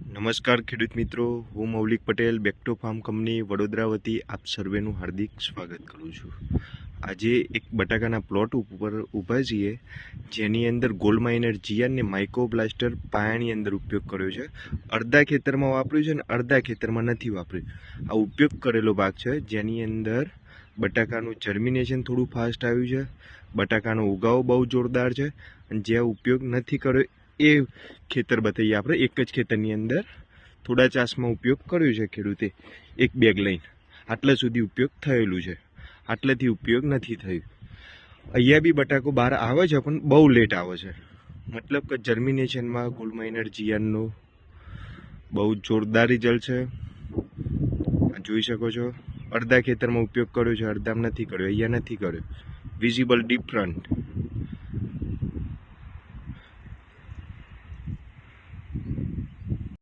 નમસ્કાર ખેડૂત મિત્રો, હું મૌલિક પટેલ બેક્ટો ફાર્મ કંપની વડોદરા વતી આપ સર્વેનું હાર્દિક સ્વાગત કરું છું. આજે એક બટાકાના પ્લોટ ઉપર ઊભા છીએ, જેની અંદર ગોલ્ડ માઇનર જીઆર ને માઇક્રોબ્લાસ્ટર પાયાની અંદર ઉપયોગ કર્યો છે. અડધા ખેતરમાં વાપર્યું છે અને અડધા ખેતરમાં નથી વાપર્યું. આ ઉપયોગ કરેલો ભાગ છે, જેની અંદર બટાકાનું જર્મિનેશન થોડું ફાસ્ટ આવ્યું છે, બટાકાનો ઉગાવો બહુ જોરદાર છે. અને જ્યાં ઉપયોગ નથી કર્યો એ ખેતર બતાવીએ આપણે. એક જ ખેતરની અંદર થોડા ચાસમાં ઉપયોગ કર્યો છે ખેડૂતે, એક બેગ લઈને. આટલા સુધી ઉપયોગ થયેલું છે, આટલાથી ઉપયોગ નથી થયું. અહીંયા બી બટાકો બહાર આવે છે, પણ બહુ લેટ આવે છે. મતલબ કે જર્મિનેશનમાં ગોલ્ડ માઇનર જીઆરનો બહુ જોરદાર રિઝલ્ટ છે. જોઈ શકો છો, અડધા ખેતરમાં ઉપયોગ કર્યો છે, અડધામાં નથી કર્યો. અહીંયા નથી કર્યો. Visible different.